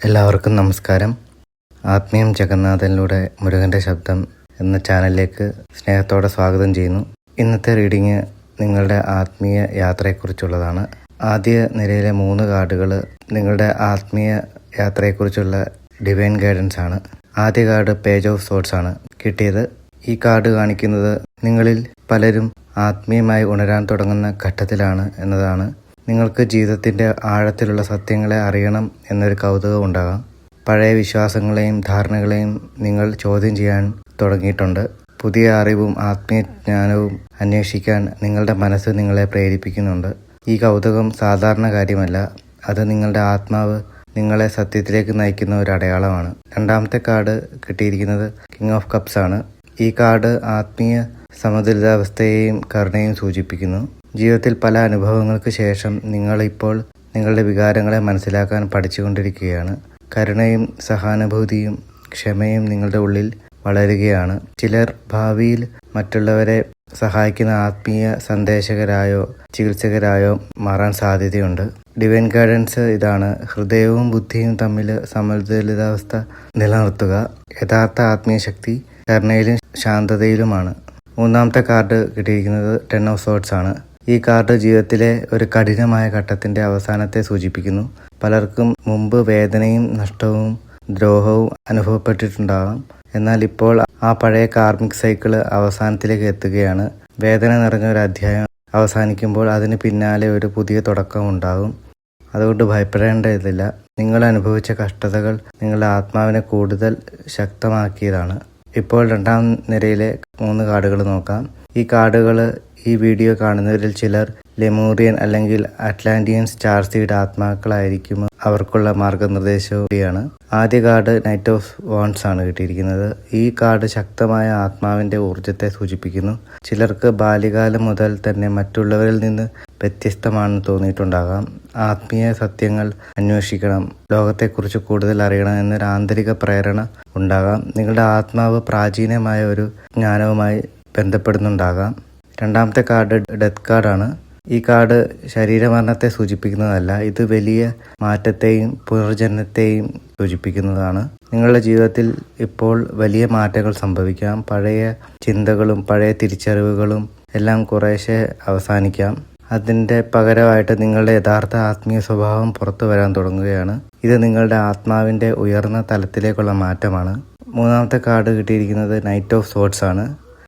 എല്ലാവർക്കും നമസ്കാരം. ആത്മീയം ജഗന്നാഥനിലൂടെ മുരുകൻ്റെ ശബ്ദം എന്ന ചാനലിലേക്ക് സ്നേഹത്തോടെ സ്വാഗതം ചെയ്യുന്നു. ഇന്നത്തെ റീഡിങ് നിങ്ങളുടെ ആത്മീയ യാത്രയെക്കുറിച്ചുള്ളതാണ്. ആദ്യ നിരയിലെ 3 കാർഡുകൾ നിങ്ങളുടെ ആത്മീയ യാത്രയെക്കുറിച്ചുള്ള ഡിവൈൻ ഗൈഡൻസ് ആണ്. ആദ്യ കാർഡ് പേജ് ഓഫ് സോർഡ്സ് ആണ് കിട്ടിയത്. ഈ കാർഡ് കാണിക്കുന്നത് നിങ്ങളിൽ പലരും ആത്മീയമായി ഉണരാൻ തുടങ്ങുന്ന ഘട്ടത്തിലാണ് എന്നതാണ്. നിങ്ങൾക്ക് ജീവിതത്തിൻ്റെ ആഴത്തിലുള്ള സത്യങ്ങളെ അറിയണം എന്നൊരു കൗതുകം ഉണ്ടാകാം. പഴയ വിശ്വാസങ്ങളെയും ധാരണകളെയും നിങ്ങൾ ചോദ്യം ചെയ്യാൻ തുടങ്ങിയിട്ടുണ്ട്. പുതിയ അറിവും ആത്മീയജ്ഞാനവും അന്വേഷിക്കാൻ നിങ്ങളുടെ മനസ്സ് നിങ്ങളെ പ്രേരിപ്പിക്കുന്നുണ്ട്. ഈ കൗതുകം സാധാരണ കാര്യമല്ല. അത് നിങ്ങളുടെ ആത്മാവ് നിങ്ങളെ സത്യത്തിലേക്ക് നയിക്കുന്ന ഒരു അടയാളമാണ്. രണ്ടാമത്തെ കാർഡ് കിട്ടിയിരിക്കുന്നത് കിങ് ഓഫ് കപ്സ് ആണ്. ഈ കാർഡ് ആത്മീയ സമതുലിതാവസ്ഥയെയും കരുണയും സൂചിപ്പിക്കുന്നു. ജീവിതത്തിൽ പല അനുഭവങ്ങൾക്ക് ശേഷം നിങ്ങൾ ഇപ്പോൾ നിങ്ങളുടെ വികാരങ്ങളെ മനസ്സിലാക്കാൻ പഠിച്ചുകൊണ്ടിരിക്കുകയാണ്. കരുണയും സഹാനുഭൂതിയും ക്ഷമയും നിങ്ങളുടെ ഉള്ളിൽ വളരുകയാണ്. ചിലർ ഭാവിയിൽ മറ്റുള്ളവരെ സഹായിക്കുന്ന ആത്മീയ സന്ദേശകരായോ ചികിത്സകരായോ മാറാൻ സാധ്യതയുണ്ട്. ഡിവൈൻ ഗൈഡൻസ് ഇതാണ്: ഹൃദയവും ബുദ്ധിയും തമ്മിൽ സമതുലിതാവസ്ഥ നിലനിർത്തുക. യഥാർത്ഥ ആത്മീയ ശക്തി കരുണയിലും ശാന്തതയിലുമാണ്. മൂന്നാമത്തെ കാർഡ് കിട്ടിയിരിക്കുന്നത് 10 ഓഫ് സോർഡ്സ് ആണ്. ഈ കാർഡ് ജീവിതത്തിലെ ഒരു കഠിനമായ ഘട്ടത്തിൻ്റെ അവസാനത്തെ സൂചിപ്പിക്കുന്നു. പലർക്കും മുമ്പ് വേദനയും നഷ്ടവും ദ്രോഹവും അനുഭവപ്പെട്ടിട്ടുണ്ടാകാം. എന്നാൽ ഇപ്പോൾ ആ പഴയ കാർമിക് സൈക്കിള് അവസാനത്തിലേക്ക് എത്തുകയാണ്. വേദന നിറഞ്ഞ ഒരു അധ്യായം അവസാനിക്കുമ്പോൾ അതിന് പിന്നാലെ ഒരു പുതിയ തുടക്കം ഉണ്ടാകും. അതുകൊണ്ട് ഭയപ്പെടേണ്ടതില്ല. നിങ്ങൾ അനുഭവിച്ച കഷ്ടതകൾ നിങ്ങളുടെ ആത്മാവിനെ കൂടുതൽ ശക്തമാക്കിയതാണ്. ഇപ്പോൾ രണ്ടാം നിരയിലെ 3 കാർഡുകൾ നോക്കാം. ഈ കാർഡുകൾ ഈ വീഡിയോ കാണുന്നവരിൽ ചിലർ ലെമൂറിയൻ അല്ലെങ്കിൽ അറ്റ്ലാന്റിയൻ സ്റ്റാർ സീഡ് ആത്മാക്കളായിരിക്കും. അവർക്കുള്ള മാർഗനിർദ്ദേശവും കൂടിയാണ്. ആദ്യ കാർഡ് നൈറ്റ് ഓഫ് വാൻഡ്സ് ആണ് കിട്ടിയിരിക്കുന്നത്. ഈ കാർഡ് ശക്തമായ ആത്മാവിൻ്റെ ഊർജത്തെ സൂചിപ്പിക്കുന്നു. ചിലർക്ക് ബാല്യകാലം മുതൽ തന്നെ മറ്റുള്ളവരിൽ നിന്ന് വ്യത്യസ്തമാണെന്ന് തോന്നിയിട്ടുണ്ടാകാം. ആത്മീയ സത്യങ്ങൾ അന്വേഷിക്കണം, ലോകത്തെക്കുറിച്ച് കൂടുതൽ അറിയണം എന്നൊരു ആന്തരിക പ്രേരണ ഉണ്ടാകാം. നിങ്ങളുടെ ആത്മാവ് പ്രാചീനമായ ഒരു ജ്ഞാനവുമായി ബന്ധപ്പെടുന്നുണ്ടാകാം. രണ്ടാമത്തെ കാർഡ് ഡെത്ത് കാർഡാണ്. ഈ കാർഡ് ശരീരമരണത്തെ സൂചിപ്പിക്കുന്നതല്ല. ഇത് വലിയ മാറ്റത്തെയും പുനർജന്മത്തെയും സൂചിപ്പിക്കുന്നതാണ്. നിങ്ങളുടെ ജീവിതത്തിൽ ഇപ്പോൾ വലിയ മാറ്റങ്ങൾ സംഭവിക്കാം. പഴയ ചിന്തകളും പഴയ തിരിച്ചറിവുകളും എല്ലാം കുറേശ്ശെ അവസാനിക്കാം. അതിൻ്റെ പകരമായിട്ട് നിങ്ങളുടെ യഥാർത്ഥ ആത്മീയ സ്വഭാവം പുറത്തു വരാൻ തുടങ്ങുകയാണ്. ഇത് നിങ്ങളുടെ ആത്മാവിൻ്റെ ഉയർന്ന തലത്തിലേക്കുള്ള മാറ്റമാണ്. മൂന്നാമത്തെ കാർഡ് കിട്ടിയിരിക്കുന്നത് നൈറ്റ് ഓഫ് സോർഡ്സ് ആണ്.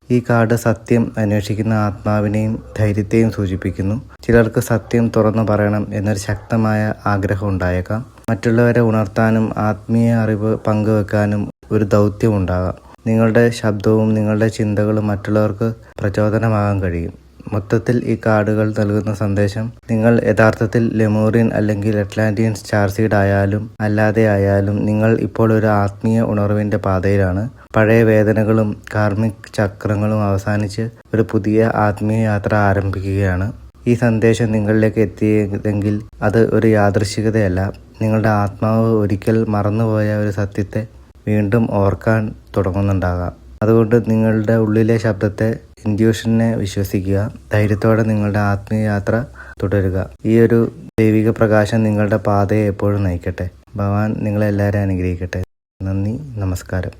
ഈ കാർഡ് സത്യം അന്വേഷിക്കുന്ന ആത്മാവിനെയും ധൈര്യത്തെയും സൂചിപ്പിക്കുന്നു. ചിലർക്ക് സത്യം തുറന്നു പറയണം എന്നൊരു ശക്തമായ ആഗ്രഹം ഉണ്ടായേക്കാം. മറ്റുള്ളവരെ ഉണർത്താനും ആത്മീയ അറിവ് പങ്കുവെക്കാനും ഒരു ദൗത്യം ഉണ്ടാകാം. നിങ്ങളുടെ ശബ്ദവും നിങ്ങളുടെ ചിന്തകളും മറ്റുള്ളവർക്ക് പ്രചോദനമാകാൻ കഴിയും. മൊത്തത്തിൽ ഈ കാർഡുകൾ നൽകുന്ന സന്ദേശം: നിങ്ങൾ യഥാർത്ഥത്തിൽ ലെമൂറിയൻ അല്ലെങ്കിൽ അറ്റ്ലാന്റിയൻ സ്റ്റാർ സീഡ് ആയാലും അല്ലാതെ ആയാലും നിങ്ങൾ ഇപ്പോൾ ഒരു ആത്മീയ ഉണർവിൻ്റെ പാതയിലാണ്. പഴയ വേദനകളും കാർമിക് ചക്രങ്ങളും അവസാനിച്ച് ഒരു പുതിയ ആത്മീയ യാത്ര ആരംഭിക്കുകയാണ്. ഈ സന്ദേശം നിങ്ങളിലേക്ക് എത്തിയതെങ്കിൽ അത് ഒരു യാദൃശ്ചികതയല്ല. നിങ്ങളുടെ ആത്മാവ് ഒരിക്കൽ മറന്നുപോയ ഒരു സത്യത്തെ വീണ്ടും ഓർക്കാൻ തുടങ്ങുന്നുണ്ടാകാം. അതുകൊണ്ട് നിങ്ങളുടെ ഉള്ളിലെ ശബ്ദത്തെ, ഇൻറ്റ്യൂഷനെ വിശ്വസിക്കുക. ധൈര്യത്തോടെ നിങ്ങളുടെ ആത്മീയ യാത്ര തുടരുക. ഈ ഒരു ദൈവിക പ്രകാശം നിങ്ങളുടെ പാതയെ എപ്പോഴും നയിക്കട്ടെ. ഭഗവാൻ നിങ്ങളെല്ലാവരെയും അനുഗ്രഹിക്കട്ടെ. നന്ദി, നമസ്കാരം.